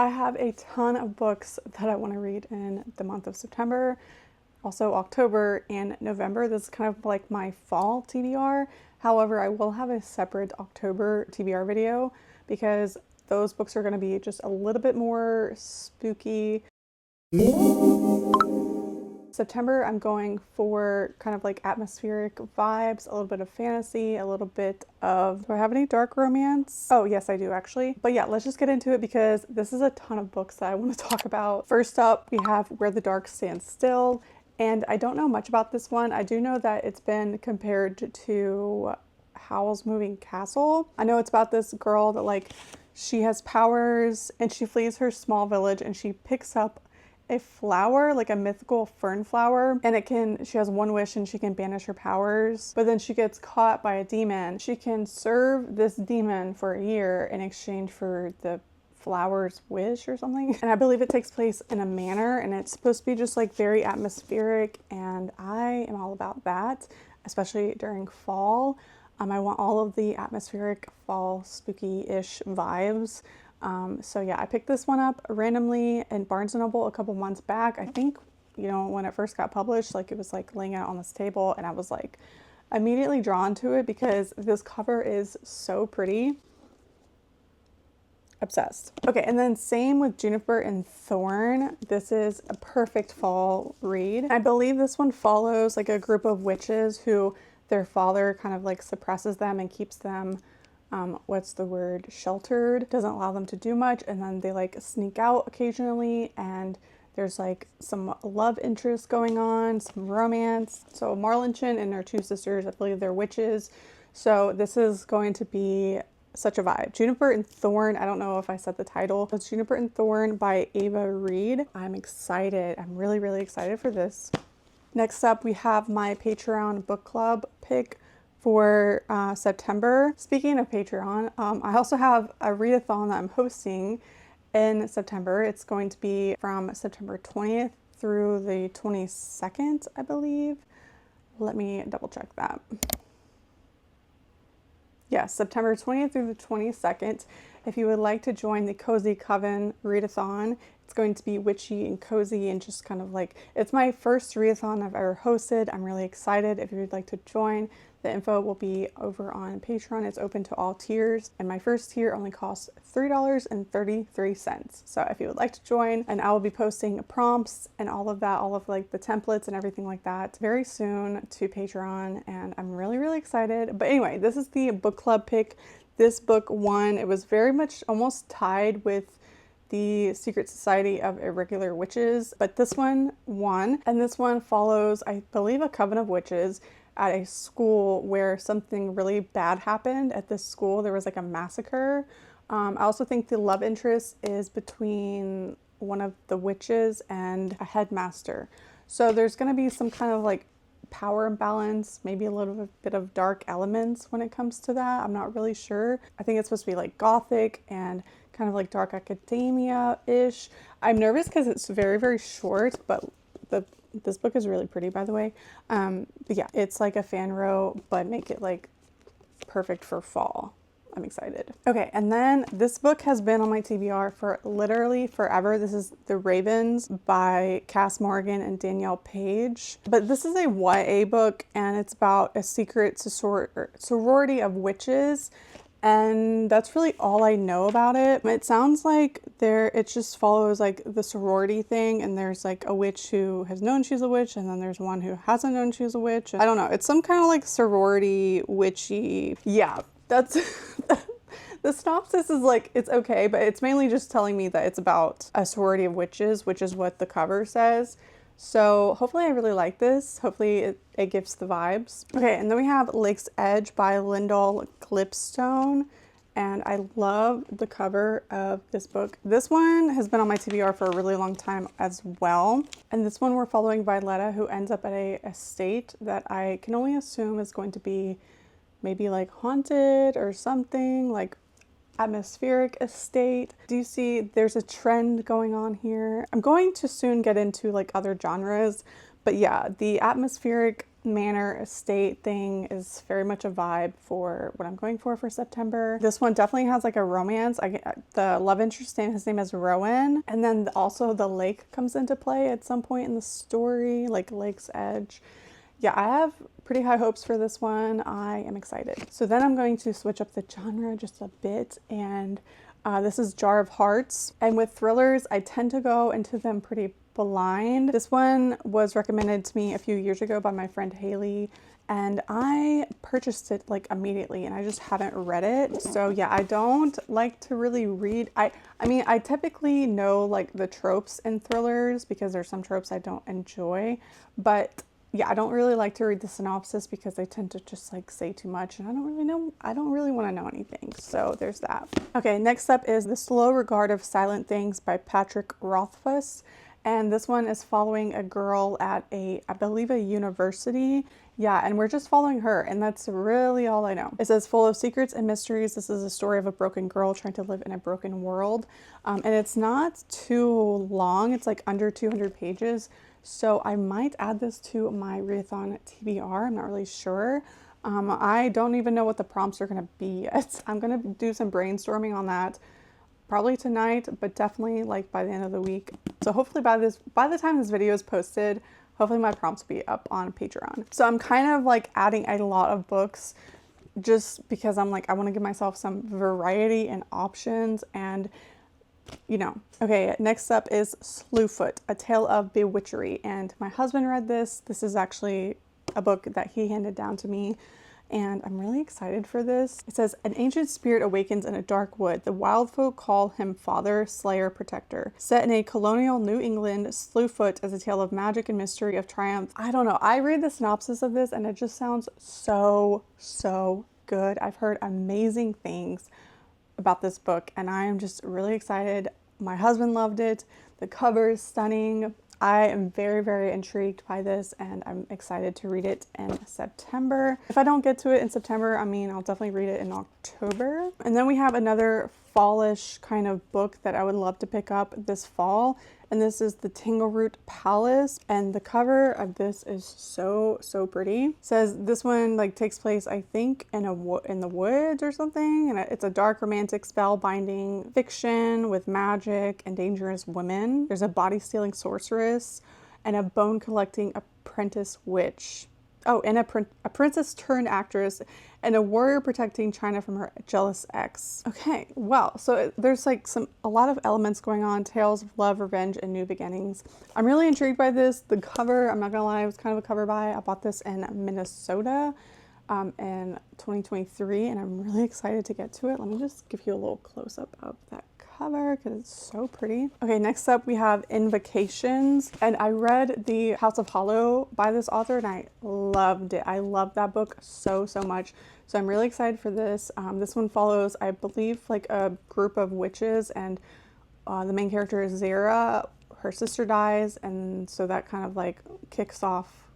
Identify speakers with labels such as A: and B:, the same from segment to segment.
A: I have a ton of books that I want to read in the month of September, also October and November. This is kind of like my fall TBR. However, I will have a separate October TBR video because those books are going to be just a little bit more spooky. September, I'm going for kind of like atmospheric vibes, a little bit of fantasy, a little bit of, do I have any dark romance? Oh, yes, I do actually. But yeah, let's just get into it because this is a ton of books that I want to talk about. First up, we have Where the Dark Stands Still. And I don't know much about this one. I do know that it's been compared to Howl's Moving Castle. I know it's about this girl that like, she has powers and she flees her small village and she picks up a flower, like a mythical fern flower, and she has one wish and she can banish her powers, but then she gets caught by a demon. She can serve this demon for a year in exchange for the flower's wish or something. And I believe it takes place in a manor and it's supposed to be just like very atmospheric, and I am all about that, especially during fall. I want all of the atmospheric fall spooky-ish vibes. So yeah, I picked this one up randomly in Barnes & Noble a couple months back. I think, you know, when it first got published, like it was like laying out on this table and I was like immediately drawn to it because this cover is so pretty. Obsessed. Okay, and then same with Juniper and Thorn. This is a perfect fall read. I believe this one follows like a group of witches who their father kind of like suppresses them and keeps them sheltered, doesn't allow them to do much, and then they like sneak out occasionally, and there's like some love interest going on, some romance. So Marlinchin and her two sisters, I believe they're witches. So this is going to be such a vibe. Juniper and Thorn, I don't know if I said the title. It's Juniper and Thorn by Ava Reed. I'm excited. I'm really, really excited for this. Next up, we have my Patreon book club pick for September. Speaking of Patreon, I also have a readathon that I'm hosting in September. It's going to be from September 20th through the 22nd, I believe. Let me double check that. Yes, September 20th through the 22nd. If you would like to join the Cozy Coven readathon, it's going to be witchy and cozy and just kind of like, it's my first readathon I've ever hosted. I'm really excited. If you would like to join, the info will be over on Patreon. It's open to all tiers, and my first tier only costs $3.33. So if you would like to join, and I will be posting prompts and all of that, all of like the templates and everything like that very soon to Patreon, and I'm really, really excited. But anyway, this is the book club pick. This book won. It was very much almost tied with the Secret Society of Irregular Witches, but this one won, and this one follows, I believe, a coven of witches at a school where something really bad happened at this school. There was like a massacre. I also think the love interest is between one of the witches and a headmaster. So there's going to be some kind of like power imbalance, maybe a little bit of dark elements when it comes to that. I'm not really sure. I think it's supposed to be like gothic and kind of like dark academia-ish. I'm nervous because it's very, very short, but this book is really pretty, by the way. But yeah, it's like a fan row, but make it like perfect for fall. I'm excited. Okay, and then this book has been on my TBR for literally forever. This is The Ravens by Cass Morgan and Danielle Page. But this is a YA book, and it's about a secret sorority of witches. And that's really all I know about it. It sounds like it just follows like the sorority thing, and there's like a witch who has known she's a witch, and then there's one who hasn't known she's a witch. I don't know. It's some kind of like sorority witchy. Yeah, that's the synopsis is like, it's okay, but it's mainly just telling me that it's about a sorority of witches, which is what the cover says. So hopefully I really like this. Hopefully it gives the vibes. Okay, and then we have Lake's Edge by Lyndall Glipstone. And I love the cover of this book. This one has been on my TBR for a really long time as well. And this one we're following Violetta, who ends up at a estate that I can only assume is going to be maybe like haunted or something, like atmospheric estate. Do you see there's a trend going on here? I'm going to soon get into like other genres, but yeah, the atmospheric manor estate thing is very much a vibe for what I'm going for September. This one definitely has like a romance. The love interest name, his name is Rowan, and then also the lake comes into play at some point in the story, like Lake's Edge. Yeah, I have pretty high hopes for this one. I am excited. So then I'm going to switch up the genre just a bit, and this is Jar of Hearts. And with thrillers, I tend to go into them pretty blind. This one was recommended to me a few years ago by my friend Haley, and I purchased it like immediately, and I just haven't read it. So yeah, I don't like to really read. I mean, I typically know like the tropes in thrillers because there's some tropes I don't enjoy, but yeah, I don't really like to read the synopsis because they tend to just like say too much, and I don't really want to know anything. So there's that. Okay, next up is The Slow Regard of Silent Things by Patrick Rothfuss. And this one is following a girl at I believe a university. Yeah, and we're just following her, and that's really all I know. It says, full of secrets and mysteries, this is a story of a broken girl trying to live in a broken world. And it's not too long. It's like under 200 pages. So I might add this to my readathon TBR. I'm not really sure. I don't even know what the prompts are going to be yet. I'm going to do some brainstorming on that probably tonight, but definitely like by the end of the week. So hopefully by the time this video is posted, hopefully my prompts will be up on Patreon. So I'm kind of like adding a lot of books just because I'm like, I want to give myself some variety and options, and you know. Okay, next up is Slewfoot, A Tale of Bewitchery, and my husband read this. This is actually a book that he handed down to me, and I'm really excited for this. It says, an ancient spirit awakens in a dark wood. The wild folk call him Father, Slayer, Protector. Set in a colonial New England, Slewfoot is a tale of magic and mystery, of triumph. I don't know. I read the synopsis of this and it just sounds so good. I've heard amazing things about this book, and I am just really excited. My husband loved it. The cover is stunning. I am very intrigued by this, and I'm excited to read it in September. If I don't get to it in September, I mean, I'll definitely read it in October. And then we have another fallish kind of book that I would love to pick up this fall, and this is The Tangleroot Palace, and the cover of this is so pretty. It says this one like takes place, I think, in the woods or something, and it's a dark romantic spellbinding fiction with magic and dangerous women. There's a body-stealing sorceress and a bone-collecting apprentice witch. Oh, and a princess turned actress, and a warrior protecting China from her jealous ex. Okay, well, so there's like a lot of elements going on, tales of love, revenge, and new beginnings. I'm really intrigued by this. The cover, I'm not gonna lie, it was kind of a cover buy. I bought this in Minnesota in 2023, and I'm really excited to get to it. Let me just give you a little close-up of that cover because it's so pretty. Okay, next up we have Invocations, and I read The House of Hollow by this author, and I loved it. I loved that book so much. So I'm really excited for this. This one follows, I believe, like a group of witches, and the main character is Zara. Her sister dies, and so that kind of like kicks off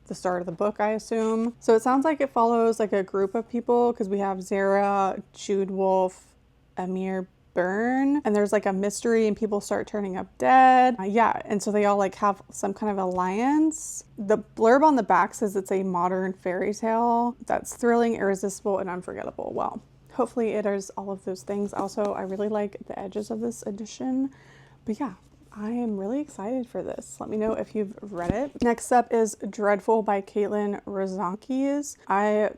A: the start of the book, I assume. So it sounds like it follows like a group of people because we have Zara, Jude Wolf, Amir Byrne, and there's like a mystery and people start turning up dead. Yeah, and so they all like have some kind of alliance. The blurb on the back says it's a modern fairy tale that's thrilling, irresistible, and unforgettable. Well, hopefully it is all of those things. Also, I really like the edges of this edition. But yeah, I am really excited for this. Let me know if you've read it. Next up is Dreadful by Caitlin Rozankis. I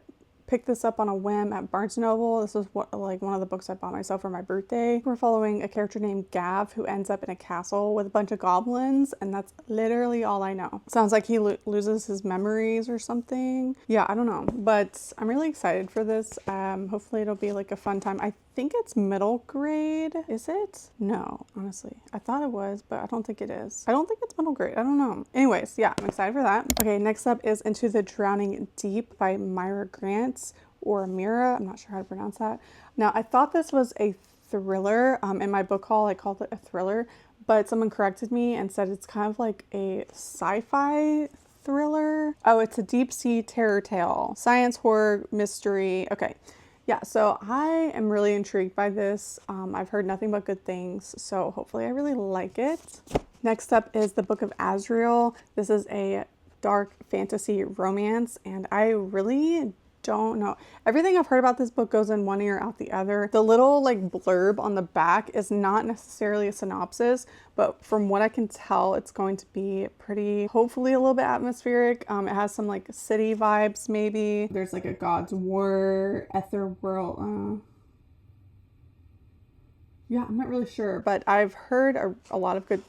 A: picked this up on a whim at Barnes & Noble. This was like one of the books I bought myself for my birthday. We're following a character named Gav who ends up in a castle with a bunch of goblins, and that's literally all I know. Sounds like he loses his memories or something. Yeah, I don't know, but I'm really excited for this. Hopefully it'll be like a fun time. I think it's middle grade. Is it? No, honestly. I thought it was, but I don't think it is. I don't think it's middle grade. I don't know. Anyways, yeah, I'm excited for that. Okay, next up is Into the Drowning Deep by Myra Grant, or Mira. I'm not sure how to pronounce that. Now, I thought this was a thriller. In my book haul, I called it a thriller, but someone corrected me and said it's kind of like a sci-fi thriller. Oh, it's a deep sea terror tale. Science, horror, mystery. Okay. Yeah, so I am really intrigued by this. I've heard nothing but good things, so hopefully I really like it. Next up is the Book of Azrael. This is a dark fantasy romance, and I really don't know. Everything I've heard about this book goes in one ear out the other. The little like blurb on the back is not necessarily a synopsis, but from what I can tell, it's going to be pretty, hopefully a little bit atmospheric. It has some like city vibes maybe. There's like a God's War, Ether World. Yeah, I'm not really sure, but I've heard a lot of good,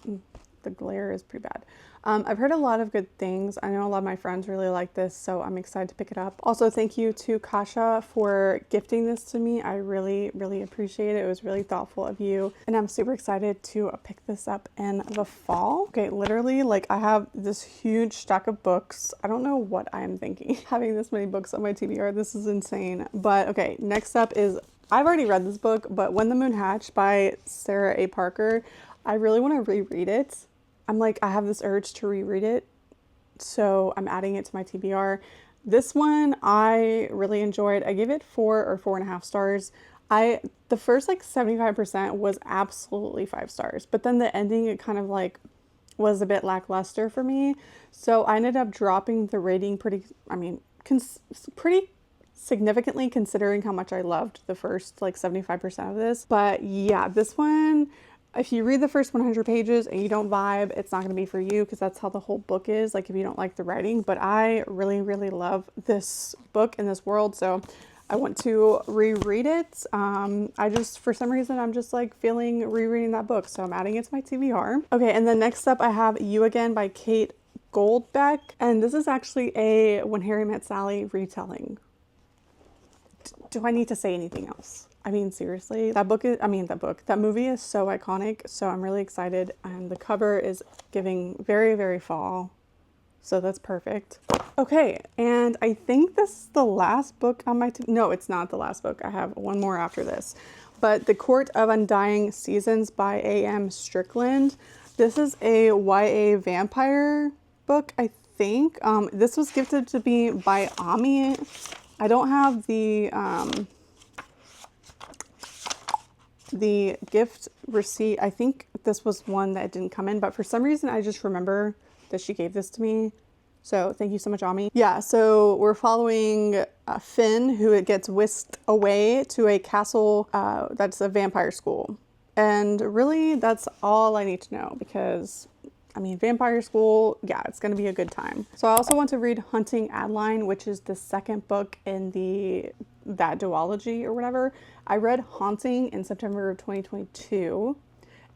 A: the glare is pretty bad. I've heard a lot of good things. I know a lot of my friends really like this, so I'm excited to pick it up. Also, thank you to Kasha for gifting this to me. I really, really appreciate it. It was really thoughtful of you, and I'm super excited to pick this up in the fall. Okay, literally, like I have this huge stack of books. I don't know what I am thinking having this many books on my TBR. This is insane. But okay, next up is, I've already read this book, but When the Moon Hatched by Sarah A. Parker. I really want to reread it. I'm like, I have this urge to reread it, so I'm adding it to my TBR. This one I really enjoyed. I gave it 4 or 4.5 stars. The first like 75% was absolutely 5 stars, but then the ending, it kind of like was a bit lackluster for me. So I ended up dropping the rating pretty significantly, considering how much I loved the first like 75% of this. But yeah, this one, if you read the first 100 pages and you don't vibe, it's not going to be for you, because that's how the whole book is, like if you don't like the writing. But I really, really love this book and this world, so I want to reread it. I just, for some reason, I'm just like feeling rereading that book, so I'm adding it to my TBR. Okay, and then next up I have You Again by Kate Goldbeck, and this is actually a When Harry Met Sally retelling. Do I need to say anything else? I mean, seriously, that movie is so iconic, so I'm really excited, and the cover is giving very, very fall, so that's perfect. Okay, and I think this is the last book on my no, it's not the last book. I have one more after this, but The Court of Undying Seasons by A.M. Strickland. This is a YA vampire book, I think. This was gifted to me by Ami. I don't have the gift receipt. I think this was one that didn't come in, but for some reason I just remember that she gave this to me. So thank you so much, Ami. Yeah, so we're following Finn, who gets whisked away to a castle that's a vampire school. And really, that's all I need to know, because I mean, vampire school, yeah, it's going to be a good time. So I also want to read Hunting Adeline, which is the second book in that duology or whatever. I read Haunting in September of 2022,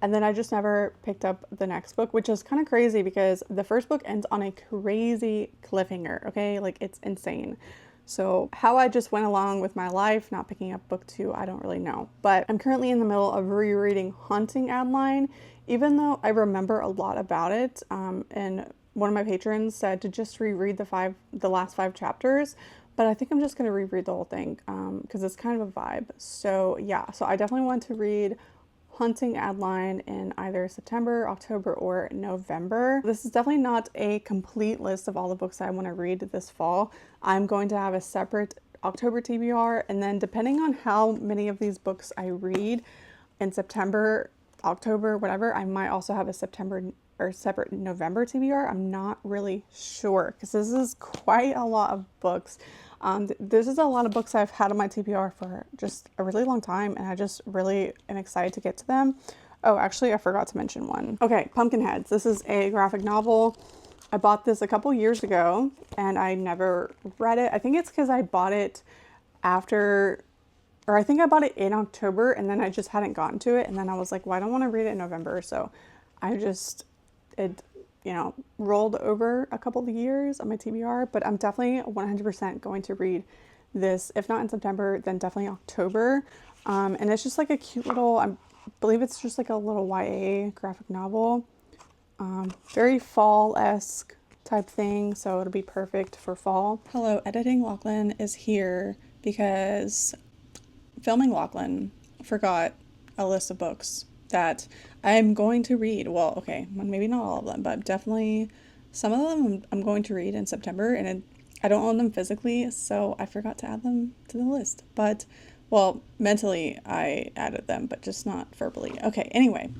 A: and then I just never picked up the next book, which is kind of crazy because the first book ends on a crazy cliffhanger, okay? Like, it's insane. So how I just went along with my life, not picking up book 2, I don't really know. But I'm currently in the middle of rereading Hunting Adeline, even though I remember a lot about it. And one of my patrons said to just reread the last 5 chapters. But I think I'm just going to reread the whole thing because it's kind of a vibe. So yeah, so I definitely want to read Hunting Adeline in either September, October, or November. This is definitely not a complete list of all the books I want to read this fall. I'm going to have a separate October TBR, and then depending on how many of these books I read in September, October, whatever, I might also have a September or separate November TBR. I'm not really sure because this is quite a lot of books. This is a lot of books I've had on my TBR for just a really long time, and I just really am excited to get to them. Oh, actually, I forgot to mention one. Okay, Pumpkinheads. This is a graphic novel. I bought this a couple years ago, and I never read it. I think it's because I bought it after, or I think I bought it in October, and then I just hadn't gotten to it, and then I was like, well, I don't want to read it in November, so it rolled over a couple of years on my TBR, but I'm definitely 100% going to read this, if not in September, then definitely October. And it's just like a cute little, I believe it's just like a little YA graphic novel. Very fall-esque type thing, so it'll be perfect for fall. Hello, Editing Lachlan is here because Filming Lachlan forgot a list of books that I'm going to read. Well, okay, maybe not all of them, but definitely some of them I'm going to read in September, and I don't own them physically, so I forgot to add them to the list. But, well, mentally I added them, but just not verbally. Okay, anyway,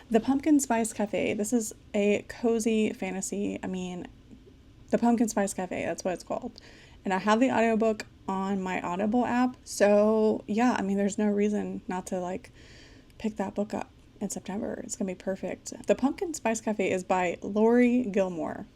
A: The Pumpkin Spice Cafe. This is a cozy fantasy. I mean, The Pumpkin Spice Cafe, that's what it's called. And I have the audiobook on my Audible app. So yeah, I mean, there's no reason not to like pick that book up in September. It's gonna be perfect. The Pumpkin Spice Cafe is by Lori Gilmore.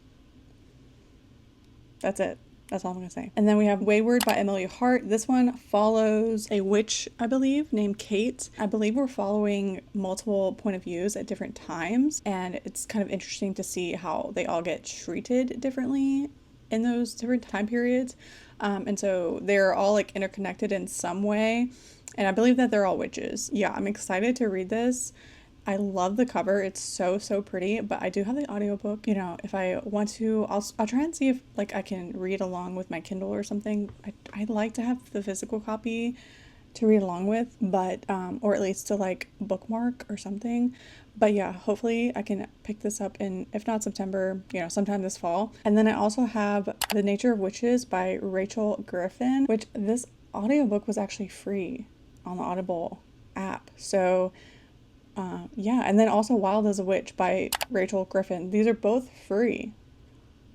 A: That's it. That's all I'm gonna say. And then we have Wayward by Emily Hart. This one follows a witch, I believe, named Kate. I believe we're following multiple point of views at different times, and it's kind of interesting to see how they all get treated differently in those different time periods. And so they're all like interconnected in some way. And I believe that they're all witches. Yeah, I'm excited to read this. I love the cover. It's so, so pretty, but I do have the audiobook. You know, if I want to, I'll try and see if like I can read along with my Kindle or something. I'd like to have the physical copy to read along with, but, or at least to like bookmark or something. But yeah, hopefully I can pick this up in, if not September, you know, sometime this fall. And then I also have The Nature of Witches by Rachel Griffin, which this audiobook was actually free on the Audible app. So yeah, and then also Wild as a Witch by Rachel Griffin. These are both free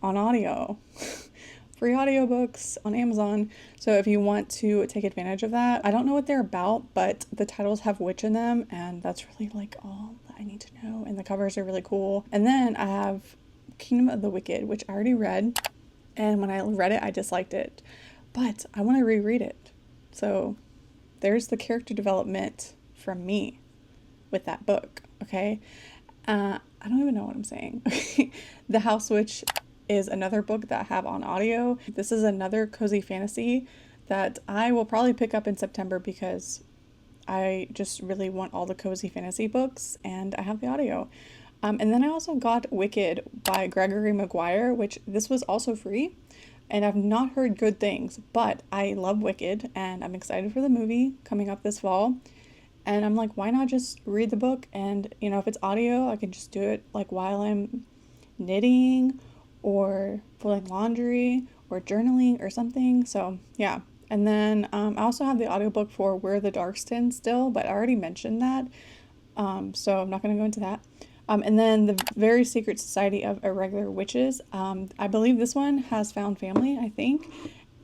A: on audio. Free audiobooks on Amazon. So if you want to take advantage of that, I don't know what they're about, but the titles have witch in them, and that's really like all that I need to know. And the covers are really cool. And then I have Kingdom of the Wicked, which I already read. And when I read it, I disliked it. But I want to reread it. So there's the character development from me with that book, okay? I don't even know what I'm saying. The House Witch is another book that I have on audio. This is another cozy fantasy that I will probably pick up in September because I just really want all the cozy fantasy books, and I have the audio. And then I also got Wicked by Gregory Maguire, which this was also free, and I've not heard good things, but I love Wicked, and I'm excited for the movie coming up this fall. And I'm like, why not just read the book? And, you know, if it's audio, I can just do it like while I'm knitting or folding laundry or journaling or something. So yeah. And then I also have the audiobook for Where the Dark Stand still, but I already mentioned that. So I'm not going to go into that. And then The Very Secret Society of Irregular Witches. I believe this one has found family, I think.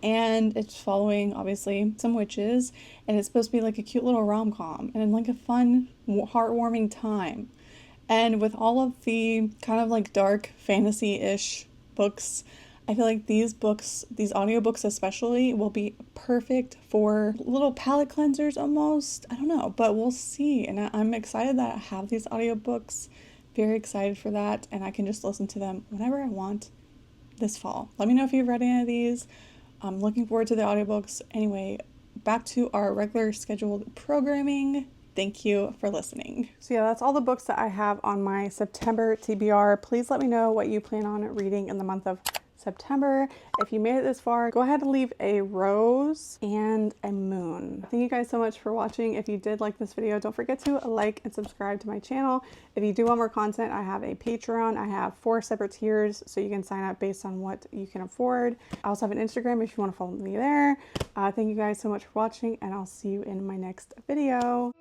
A: And it's following, obviously, some witches. And it's supposed to be like a cute little rom-com. And like a fun, heartwarming time. And with all of the kind of like dark fantasy-ish books, I feel like these books, these audiobooks especially, will be perfect for little palate cleansers almost. I don't know, but we'll see. And I'm excited that I have these audiobooks. Very excited for that. And I can just listen to them whenever I want this fall. Let me know if you've read any of these. I'm looking forward to the audiobooks. Anyway, back to our regular scheduled programming. Thank you for listening. So yeah, that's all the books that I have on my September TBR. Please let me know what you plan on reading in the month of September. If you made it this far, go ahead and leave a rose and a moon. Thank you guys so much for watching. If you did like this video, don't forget to like and subscribe to my channel. If you do want more content, I have a Patreon. I have 4 separate tiers, so you can sign up based on what you can afford. I also have an Instagram if you want to follow me there. Thank you guys so much for watching, and I'll see you in my next video.